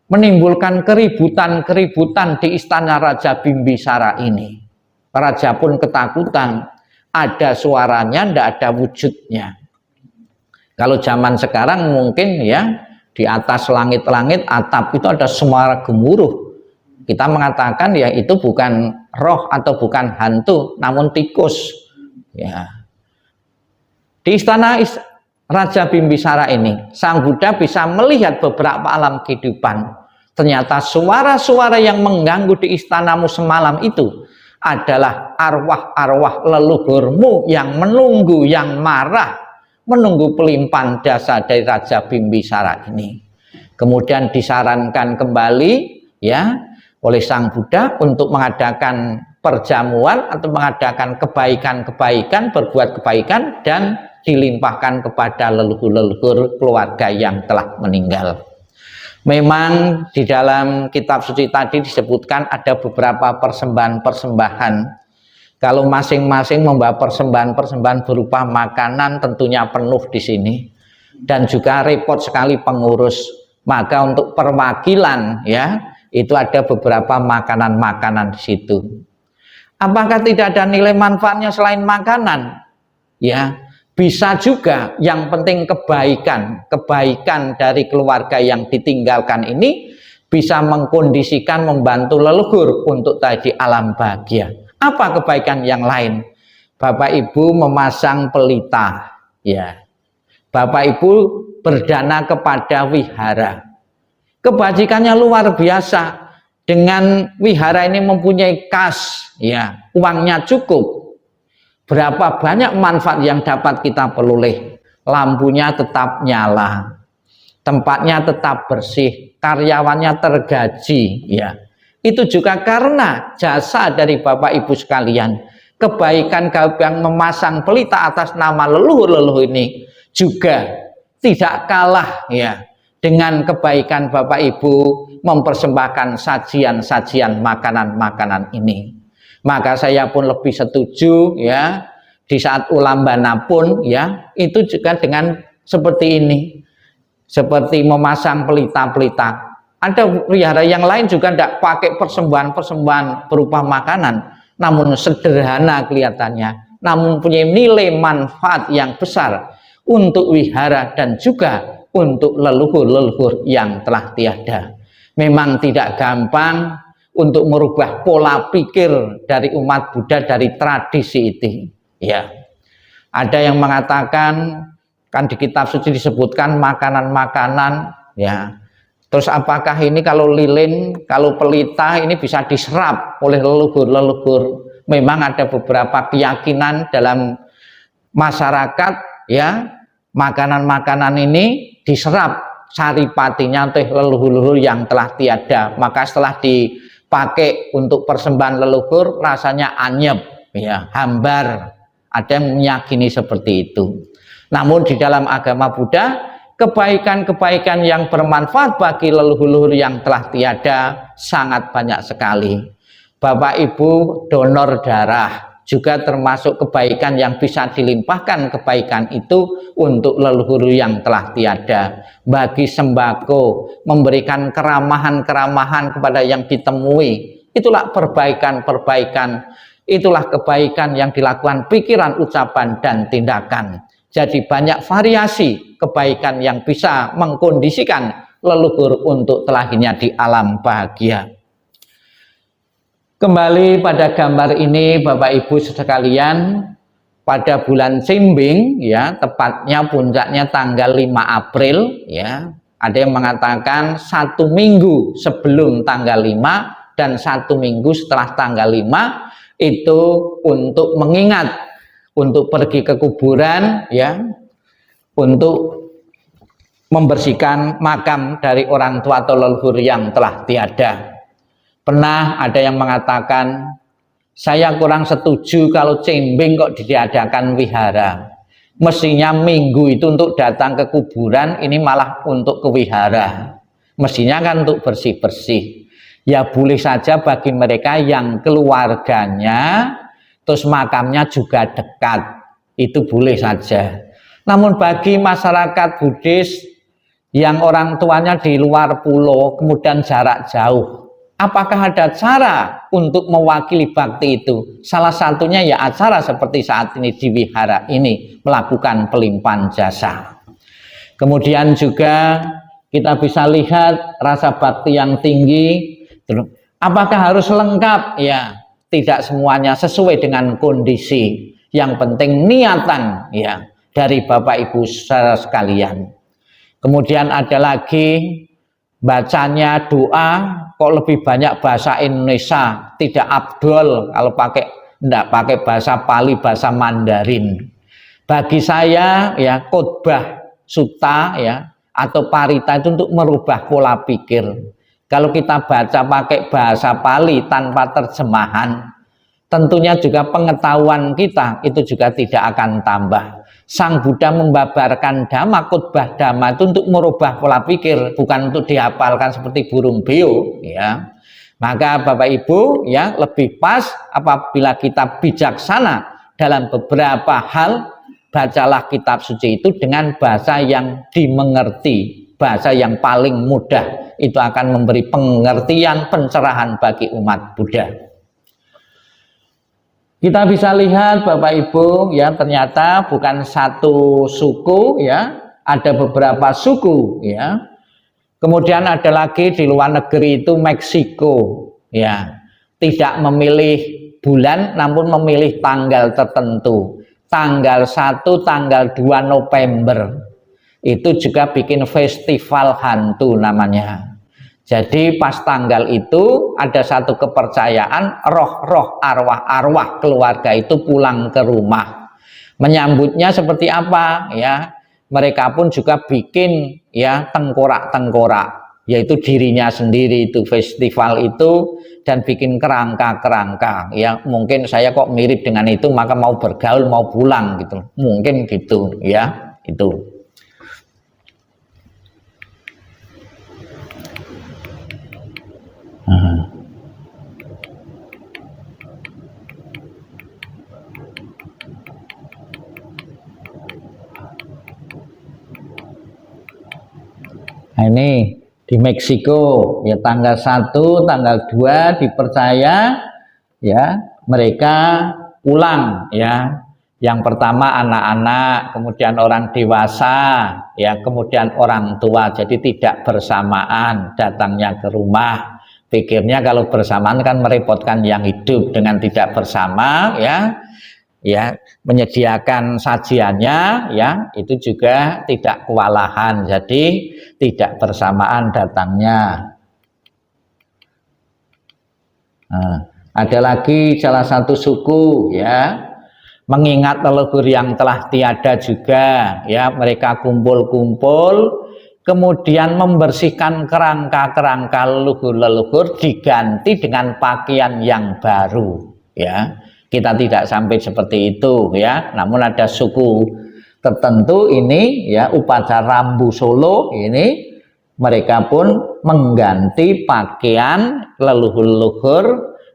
menimbulkan keributan di istana Raja Bimbisara ini. Raja pun ketakutan, ada suaranya, tidak ada wujudnya. Kalau zaman sekarang mungkin, ya, di atas langit-langit atap itu ada suara gemuruh. Kita mengatakan, ya, itu bukan roh atau bukan hantu, namun tikus. Ya. Di istana Raja Bimbisara ini, Sang Buddha bisa melihat beberapa alam kehidupan. Ternyata suara-suara yang mengganggu di istanamu semalam itu adalah arwah-arwah leluhurmu yang menunggu, yang marah, menunggu pelimpahan jasa dari Raja Bimbisara ini. Kemudian disarankan kembali ya oleh Sang Buddha untuk mengadakan perjamuan atau mengadakan kebaikan-kebaikan, berbuat kebaikan dan dilimpahkan kepada leluhur-leluhur keluarga yang telah meninggal. Memang di dalam kitab suci tadi disebutkan ada beberapa persembahan-persembahan. Kalau masing-masing membawa persembahan-persembahan berupa makanan tentunya penuh di sini. Dan juga repot sekali pengurus. Maka untuk perwakilan ya, itu ada beberapa makanan-makanan di situ. Apakah tidak ada nilai manfaatnya selain makanan? Ya, bisa juga, yang penting kebaikan dari keluarga yang ditinggalkan ini bisa mengkondisikan, membantu leluhur untuk tadi alam bahagia. Apa kebaikan yang lain? Bapak Ibu memasang pelita, ya. Bapak Ibu berdana kepada wihara. Kebajikannya luar biasa. Dengan wihara ini mempunyai kas, ya, uangnya cukup. Berapa banyak manfaat yang dapat kita peroleh. Lampunya tetap nyala, tempatnya tetap bersih, karyawannya tergaji, ya. Itu juga karena jasa dari Bapak Ibu sekalian. Kebaikan yang memasang pelita atas nama leluhur-leluhur ini juga tidak kalah ya dengan kebaikan Bapak Ibu mempersembahkan sajian-sajian makanan-makanan ini. Maka saya pun lebih setuju ya, di saat ulambana pun ya, itu juga dengan seperti ini. Seperti memasang pelita-pelita. Ada wihara yang lain juga tidak pakai persembahan-persembahan berupa makanan, namun sederhana kelihatannya, namun punya nilai manfaat yang besar untuk wihara dan juga untuk leluhur-leluhur yang telah tiada. Memang tidak gampang untuk merubah pola pikir dari umat Buddha dari tradisi itu. Ya, ada yang mengatakan kan di kitab suci disebutkan makanan-makanan, ya. Terus apakah ini kalau lilin, kalau pelita ini bisa diserap oleh leluhur-leluhur? Memang ada beberapa keyakinan dalam masyarakat, ya, makanan-makanan ini diserap saripatinya oleh leluhur-leluhur yang telah tiada. Maka setelah dipakai untuk persembahan leluhur rasanya anyep, ya, hambar. Ada yang meyakini seperti itu. Namun di dalam agama Buddha, kebaikan-kebaikan yang bermanfaat bagi leluhur-leluhur yang telah tiada sangat banyak sekali. Bapak Ibu donor darah juga termasuk kebaikan yang bisa dilimpahkan kebaikan itu untuk leluhur yang telah tiada. Bagi sembako, memberikan keramahan-keramahan kepada yang ditemui, itulah perbaikan-perbaikan, itulah kebaikan yang dilakukan pikiran, ucapan, dan tindakan. Jadi banyak variasi kebaikan yang bisa mengkondisikan leluhur untuk terlahirnya di alam bahagia. Kembali pada gambar ini Bapak Ibu sekalian, pada bulan Cimbing ya, tepatnya puncaknya tanggal 5 April ya. Ada yang mengatakan 1 minggu sebelum tanggal 5 dan 1 minggu setelah tanggal 5 itu untuk mengingat, untuk pergi ke kuburan ya, untuk membersihkan makam dari orang tua atau leluhur yang telah tiada. Pernah ada yang mengatakan, saya kurang setuju kalau Cimbing kok diadakan wihara. Mestinya minggu itu untuk datang ke kuburan, ini malah untuk ke wihara. Mestinya kan untuk bersih-bersih. Ya boleh saja bagi mereka yang keluarganya terus makamnya juga dekat, itu boleh saja. Namun bagi masyarakat Buddhis yang orang tuanya di luar pulau, kemudian jarak jauh, apakah ada cara untuk mewakili bakti itu? Salah satunya ya acara seperti saat ini di wihara ini, melakukan pelimpahan jasa. Kemudian juga kita bisa lihat rasa bakti yang tinggi. Apakah harus lengkap? Ya, tidak semuanya sesuai dengan kondisi. Yang penting niatan, ya. dari Bapak Ibu saudara sekalian. Kemudian ada lagi bacanya doa kok lebih banyak bahasa Indonesia, tidak abdol kalau tidak pakai bahasa Pali, bahasa Mandarin. Bagi saya ya khotbah sutta ya atau parita itu untuk merubah pola pikir. Kalau kita baca pakai bahasa Pali tanpa terjemahan, tentunya juga pengetahuan kita itu juga tidak akan tambah. Sang Buddha membabarkan dhamma, khotbah dhamma itu untuk merubah pola pikir, bukan untuk dihafalkan seperti burung beo ya. Maka Bapak Ibu ya lebih pas apabila kita bijaksana dalam beberapa hal, bacalah kitab suci itu dengan bahasa yang dimengerti, bahasa yang paling mudah. Itu akan memberi pengertian, pencerahan bagi umat Buddha. Kita bisa lihat Bapak Ibu ya, ternyata bukan satu suku ya, ada beberapa suku ya. Kemudian ada lagi di luar negeri itu Meksiko ya, tidak memilih bulan namun memilih tanggal tertentu. Tanggal 1, tanggal 2 November itu juga bikin festival hantu namanya. Jadi pas tanggal itu ada satu kepercayaan roh-roh arwah-arwah keluarga itu pulang ke rumah. Menyambutnya seperti apa ya? Mereka pun juga bikin ya tengkorak-tengkorak, yaitu dirinya sendiri itu festival itu, dan bikin kerangka-kerangka ya. Mungkin saya kok mirip dengan itu maka mau bergaul mau pulang gitu. Mungkin gitu ya, itu. Nah, ini di Meksiko ya tanggal 1, tanggal 2 dipercaya ya mereka pulang ya. Yang pertama anak-anak, kemudian orang dewasa ya, kemudian orang tua. Jadi tidak bersamaan datangnya ke rumah. Pikirnya kalau bersamaan kan merepotkan yang hidup, dengan tidak bersama ya. Ya, menyediakan sajiannya ya, itu juga tidak kewalahan. Jadi tidak bersamaan datangnya. Nah, ada lagi salah satu suku ya, mengingat leluhur yang telah tiada juga ya, mereka kumpul-kumpul kemudian membersihkan kerangka-kerangka leluhur-leluhur diganti dengan pakaian yang baru ya. Kita tidak sampai seperti itu ya, namun ada suku tertentu ini ya, upacara Rambu Solo ini mereka pun mengganti pakaian leluhur-leluhur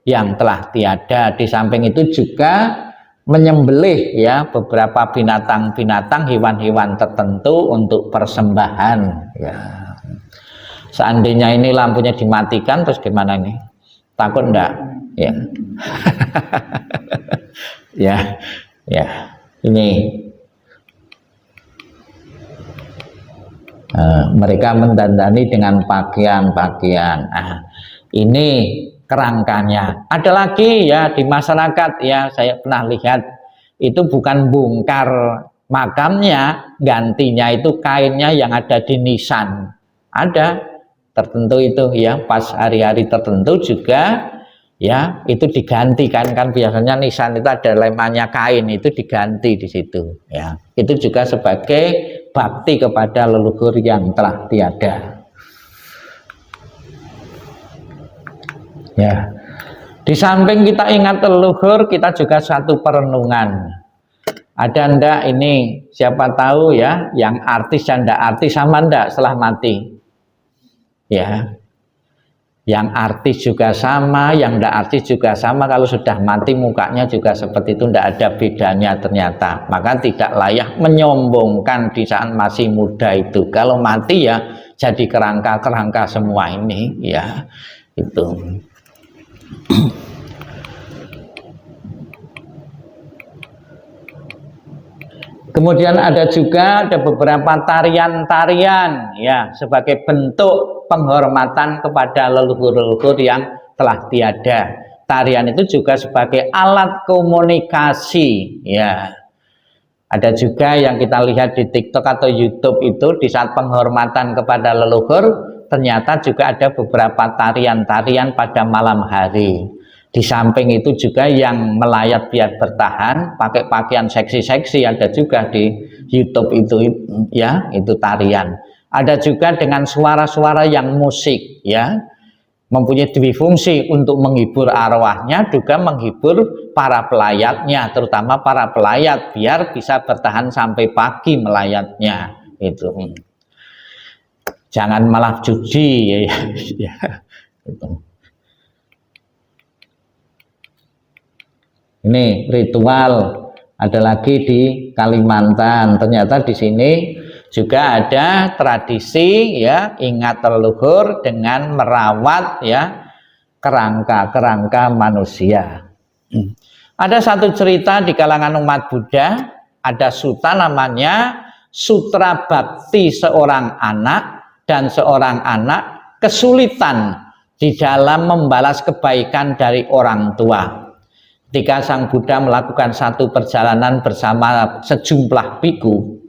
yang telah tiada. Di samping itu juga menyembelih ya beberapa binatang-binatang, hewan-hewan tertentu untuk persembahan ya. Seandainya ini lampunya dimatikan terus gimana nih? Takut enggak? Ya. ya ini mereka mendandani dengan pakaian-pakaian. Ini kerangkanya. Ada lagi ya di masyarakat ya, saya pernah lihat itu bukan bongkar makamnya, gantinya itu kainnya yang ada di nisan. Ada tertentu itu ya, pas hari-hari tertentu juga ya itu diganti kan biasanya nisan itu ada lemannya kain, itu diganti di situ ya. Itu juga sebagai bakti kepada leluhur yang telah tiada ya. Di samping kita ingat leluhur, kita juga satu perenungan. Ada ndak ini siapa tahu ya yang artis dan ndak artis sama ndak setelah mati ya. Yang artis juga sama, yang tidak artis juga sama. Kalau sudah mati mukanya juga seperti itu, tidak ada bedanya ternyata. Maka tidak layak menyombongkan di saat masih muda itu. Kalau mati ya jadi kerangka-kerangka semua ini ya itu. Kemudian ada beberapa tarian-tarian ya sebagai bentuk penghormatan kepada leluhur-leluhur yang telah tiada. Tarian itu juga sebagai alat komunikasi ya. Ada juga yang kita lihat di TikTok atau YouTube itu di saat penghormatan kepada leluhur, ternyata juga ada beberapa tarian-tarian pada malam hari. Di samping itu juga yang melayat biar bertahan, pakai pakaian seksi-seksi, ada juga di YouTube itu ya, itu tarian. Ada juga dengan suara-suara yang musik ya, mempunyai dua fungsi, untuk menghibur arwahnya, juga menghibur para pelayatnya, terutama para pelayat biar bisa bertahan sampai pagi melayatnya itu. Jangan malah judi ya, ya. Ini ritual ada lagi di Kalimantan. Ternyata di sini juga ada tradisi ya, ingat leluhur dengan merawat ya kerangka-kerangka manusia. Ada satu cerita di kalangan umat Buddha, ada sutta namanya Sutra Bakti seorang anak, dan seorang anak kesulitan di dalam membalas kebaikan dari orang tua. Ketika Sang Buddha melakukan satu perjalanan bersama sejumlah biku,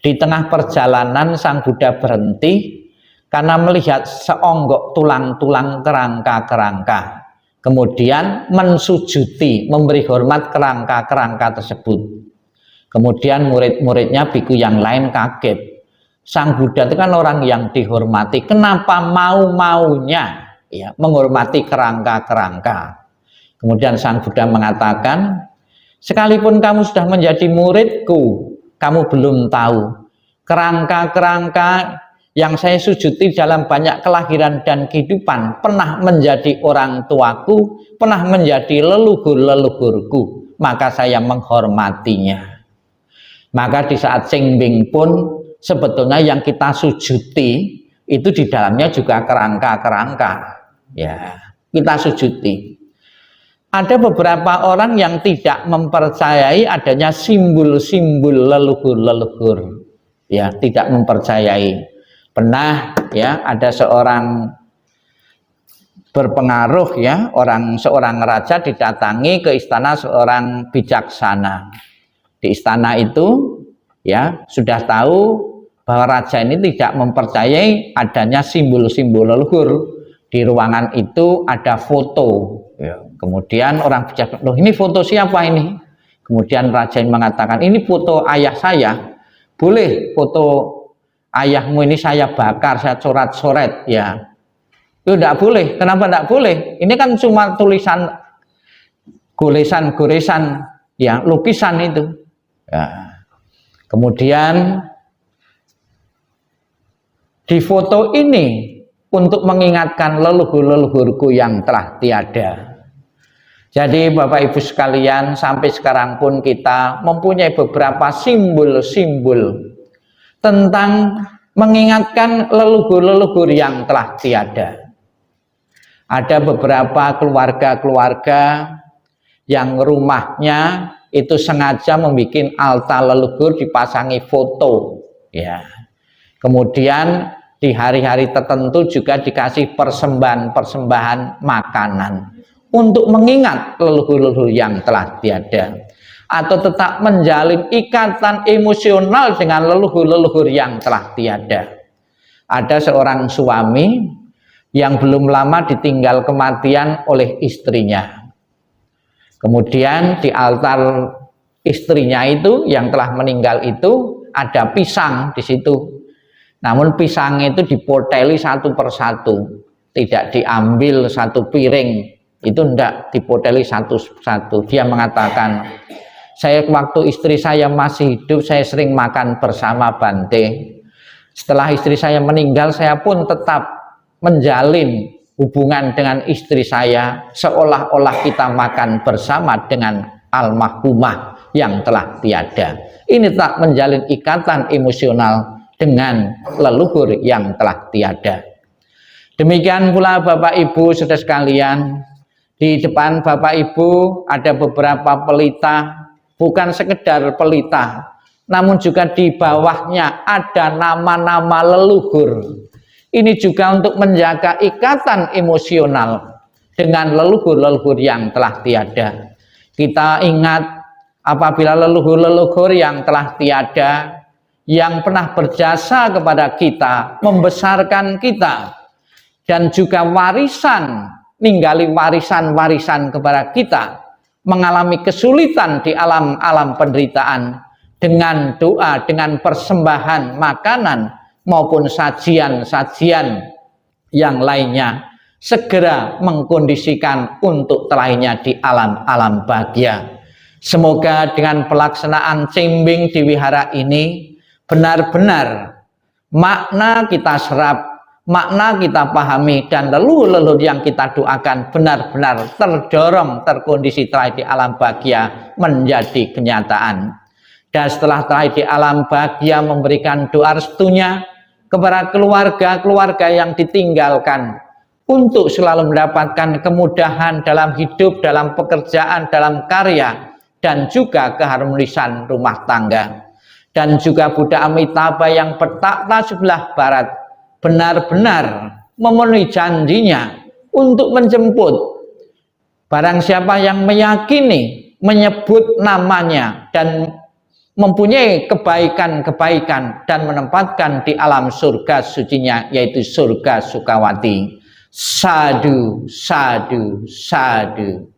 di tengah perjalanan Sang Buddha berhenti karena melihat seonggok tulang-tulang kerangka-kerangka. Kemudian mensujuti, memberi hormat kerangka-kerangka tersebut. Kemudian murid-muridnya biku yang lain kaget. Sang Buddha itu kan orang yang dihormati, kenapa mau-maunya ya menghormati kerangka-kerangka? Kemudian Sang Buddha mengatakan, sekalipun kamu sudah menjadi muridku, kamu belum tahu kerangka-kerangka yang saya sujuti dalam banyak kelahiran dan kehidupan pernah menjadi orang tuaku, pernah menjadi leluhur-leluhurku, maka saya menghormatinya. Maka di saat Tsingbing pun sebetulnya yang kita sujuti itu di dalamnya juga kerangka-kerangka ya, kita sujuti. Ada beberapa orang yang tidak mempercayai adanya simbol-simbol leluhur-leluhur ya, tidak mempercayai. Pernah ya ada seorang berpengaruh ya, seorang raja didatangi ke istana seorang bijaksana. Di istana itu ya sudah tahu bahwa raja ini tidak mempercayai adanya simbol-simbol leluhur. Di ruangan itu ada foto ya. Kemudian orang bijaksana, loh ini foto siapa ini? Kemudian raja mengatakan, ini foto ayah saya. Boleh foto ayahmu ini saya bakar, saya coret-coret ya. Itu tidak boleh. Kenapa tidak boleh? Ini kan cuma tulisan goresan-goresan ya, lukisan itu ya. Kemudian di foto ini untuk mengingatkan leluhur-leluhurku yang telah tiada. Jadi Bapak Ibu sekalian, sampai sekarang pun kita mempunyai beberapa simbol-simbol tentang mengingatkan leluhur-leluhur yang telah tiada. Ada beberapa keluarga-keluarga yang rumahnya itu sengaja membuat altar leluhur, dipasangi foto ya. Kemudian di hari-hari tertentu juga dikasih persembahan-persembahan makanan untuk mengingat leluhur-leluhur yang telah tiada, atau tetap menjalin ikatan emosional dengan leluhur-leluhur yang telah tiada. Ada seorang suami yang belum lama ditinggal kematian oleh istrinya. Kemudian di altar istrinya itu yang telah meninggal itu ada pisang di situ. Namun pisang itu dipoteli satu persatu, tidak diambil satu piring, itu tidak dipoteli satu-satu. Dia mengatakan, saya waktu istri saya masih hidup saya sering makan bersama Bante. Setelah istri saya meninggal saya pun tetap menjalin hubungan dengan istri saya seolah-olah kita makan bersama dengan almarhumah yang telah tiada. Ini tak menjalin ikatan emosional dengan leluhur yang telah tiada. Demikian pula Bapak Ibu saudara sekalian, di depan Bapak Ibu ada beberapa pelita, bukan sekedar pelita, namun juga di bawahnya ada nama-nama leluhur. Ini juga untuk menjaga ikatan emosional dengan leluhur-leluhur yang telah tiada. Kita ingat apabila leluhur-leluhur yang telah tiada, yang pernah berjasa kepada kita, membesarkan kita, dan juga warisan, ninggali warisan-warisan kepada kita, mengalami kesulitan di alam-alam penderitaan, dengan doa, dengan persembahan makanan maupun sajian-sajian yang lainnya, segera mengkondisikan untuk terlahirnya di alam-alam bahagia. Semoga dengan pelaksanaan cembing di wihara ini benar-benar makna kita serap, makna kita pahami, dan leluhur-leluhur yang kita doakan benar-benar terdorong, terkondisi terlahir di alam bahagia menjadi kenyataan. Dan setelah terlahir di alam bahagia memberikan doa restunya kepada keluarga-keluarga yang ditinggalkan untuk selalu mendapatkan kemudahan dalam hidup, dalam pekerjaan, dalam karya, dan juga keharmonisan rumah tangga. Dan juga Buddha Amitabha yang bertakhta sebelah barat benar-benar memenuhi janjinya untuk menjemput barang siapa yang meyakini, menyebut namanya, dan mempunyai kebaikan-kebaikan dan menempatkan di alam surga sucinya, yaitu surga Sukawati. Sadhu, sadhu, sadhu.